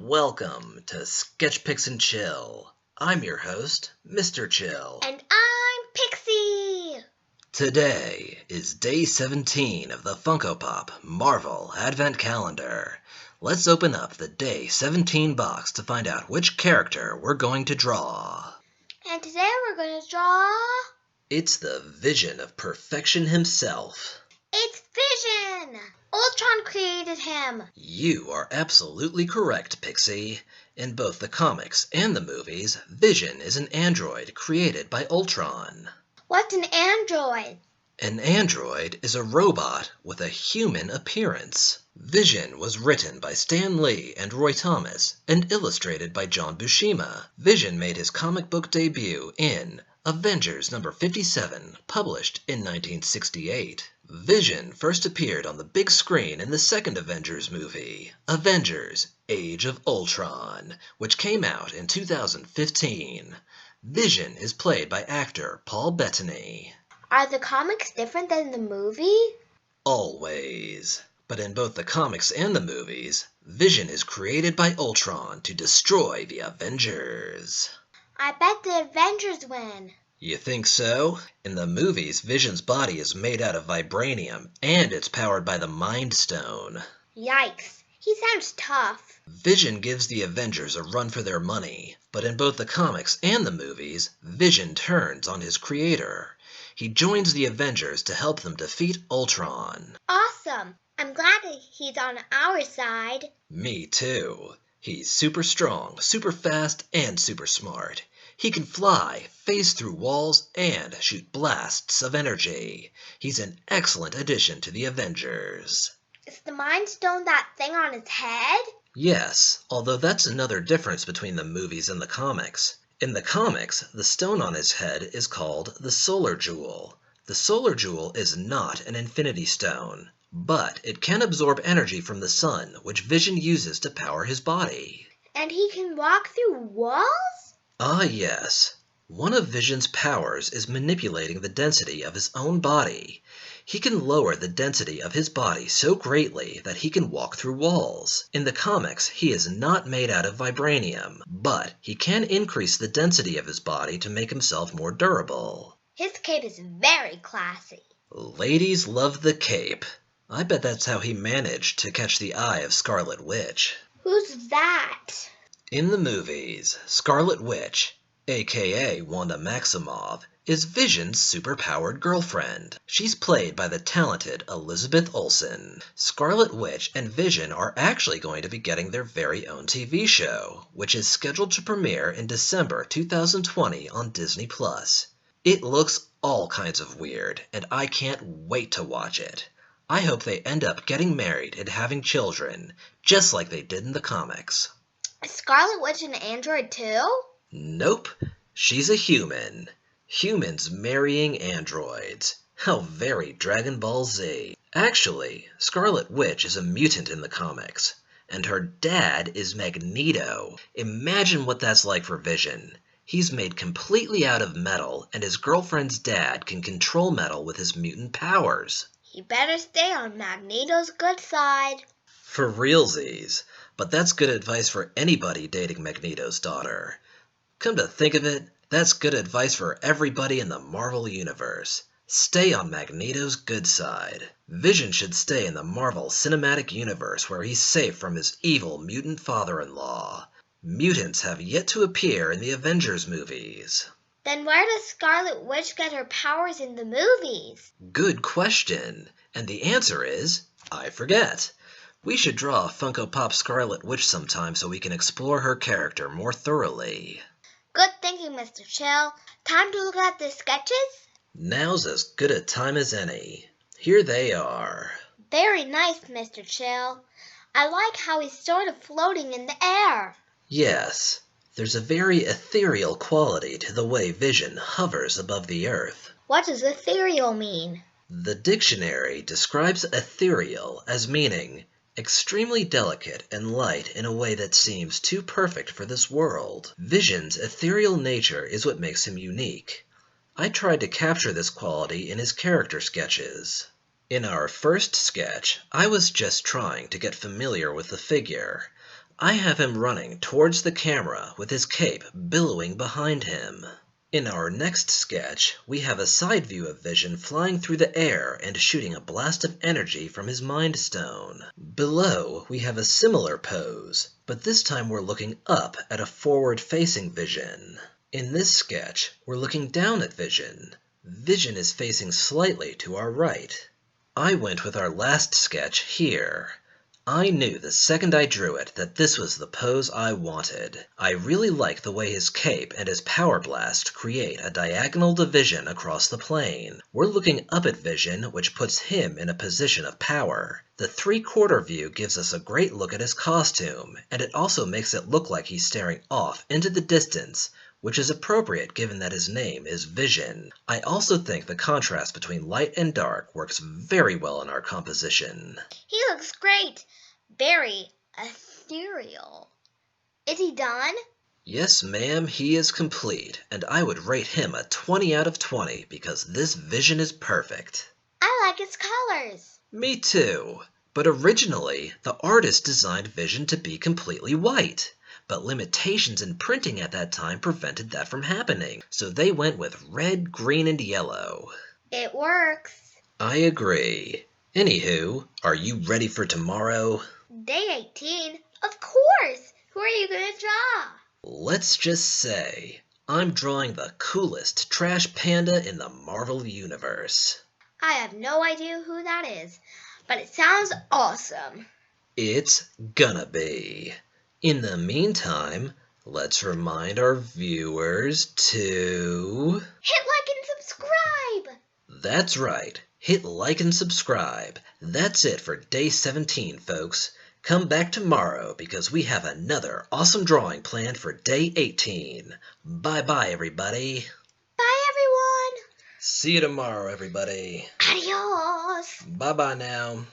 Welcome to Sketch Picks and Chill. I'm your host, Mr. Chill. And I'm Pixie! Today is day 17 of the Funko Pop Marvel Advent Calendar. Let's open up the day 17 box to find out which character we're going to draw. And today we're going to draw... It's the Vision of Perfection himself. It's Vision! Ultron created him! You are absolutely correct, Pixie. In both the comics and the movies, Vision is an android created by Ultron. What's an android? An android is a robot with a human appearance. Vision was written by Stan Lee and Roy Thomas and illustrated by John Buscema. Vision made his comic book debut in Avengers number 57, published in 1968. Vision first appeared on the big screen in the second Avengers movie, Avengers: Age of Ultron, which came out in 2015. Vision is played by actor Paul Bettany. Are the comics different than the movie? Always. But in both the comics and the movies, Vision is created by Ultron to destroy the Avengers. I bet the Avengers win. You think so? In the movies, Vision's body is made out of vibranium, and it's powered by the Mind Stone. Yikes, he sounds tough. Vision gives the Avengers a run for their money, but in both the comics and the movies, Vision turns on his creator. He joins the Avengers to help them defeat Ultron. Awesome! I'm glad that he's on our side. Me too. He's super strong, super fast, and super smart. He can fly, phase through walls, and shoot blasts of energy. He's an excellent addition to the Avengers. Is the Mind Stone that thing on his head? Yes, although that's another difference between the movies and the comics. In the comics, the stone on his head is called the Solar Jewel. The Solar Jewel is not an Infinity Stone, but it can absorb energy from the sun, which Vision uses to power his body. And he can walk through walls? Ah, yes. One of Vision's powers is manipulating the density of his own body. He can lower the density of his body so greatly that he can walk through walls. In the comics, he is not made out of vibranium, but he can increase the density of his body to make himself more durable. His cape is very classy. Ladies love the cape. I bet that's how he managed to catch the eye of Scarlet Witch. Who's that? In the movies, Scarlet Witch, aka Wanda Maximoff, is Vision's superpowered girlfriend. She's played by the talented Elizabeth Olsen. Scarlet Witch and Vision are actually going to be getting their very own TV show, which is scheduled to premiere in December 2020 on Disney+. It looks all kinds of weird, and I can't wait to watch it. I hope they end up getting married and having children, just like they did in the comics. Is Scarlet Witch an android too? Nope, she's a human. Humans marrying androids. How very Dragon Ball Z. Actually, Scarlet Witch is a mutant in the comics, and her dad is Magneto. Imagine what that's like for Vision. He's made completely out of metal, and his girlfriend's dad can control metal with his mutant powers. He better stay on Magneto's good side. For realsies, but that's good advice for anybody dating Magneto's daughter. Come to think of it, that's good advice for everybody in the Marvel Universe. Stay on Magneto's good side. Vision should stay in the Marvel Cinematic Universe where he's safe from his evil mutant father-in-law. Mutants have yet to appear in the Avengers movies. Then where does Scarlet Witch get her powers in the movies? Good question. And the answer is, I forget. We should draw a Funko Pop Scarlet Witch sometime so we can explore her character more thoroughly. Good thinking, Mr. Chill. Time to look at the sketches? Now's as good a time as any. Here they are. Very nice, Mr. Chill. I like how he's sort of floating in the air. Yes, there's a very ethereal quality to the way Vision hovers above the earth. What does ethereal mean? The dictionary describes ethereal as meaning extremely delicate and light in a way that seems too perfect for this world. Vision's ethereal nature is what makes him unique. I tried to capture this quality in his character sketches. In our first sketch, I was just trying to get familiar with the figure. I have him running towards the camera with his cape billowing behind him. In our next sketch, we have a side view of Vision flying through the air and shooting a blast of energy from his Mind Stone. Below, we have a similar pose, but this time we're looking up at a forward-facing Vision. In this sketch, we're looking down at Vision. Vision is facing slightly to our right. I went with our last sketch here. I knew the second I drew it that this was the pose I wanted. I really like the way his cape and his power blast create a diagonal division across the plane. We're looking up at Vision, which puts him in a position of power. The three-quarter view gives us a great look at his costume, and it also makes it look like he's staring off into the distance, which is appropriate given that his name is Vision. I also think the contrast between light and dark works very well in our composition. He looks great. Very ethereal. Is he done? Yes, ma'am, he is complete, and I would rate him a 20 out of 20 because this Vision is perfect. I like his colors. Me too. But originally, the artist designed Vision to be completely white. But limitations in printing at that time prevented that from happening, so they went with red, green, and yellow. It works. I agree. Anywho, are you ready for tomorrow? Day 18? Of course! Who are you going to draw? Let's just say, I'm drawing the coolest trash panda in the Marvel Universe. I have no idea who that is, but it sounds awesome. It's gonna be. In the meantime, let's remind our viewers to... Hit like and subscribe! That's right. Hit like and subscribe. That's it for day 17, folks. Come back tomorrow because we have another awesome drawing planned for day 18. Bye-bye, everybody. Bye, everyone! See you tomorrow, everybody. Adios! Bye-bye now.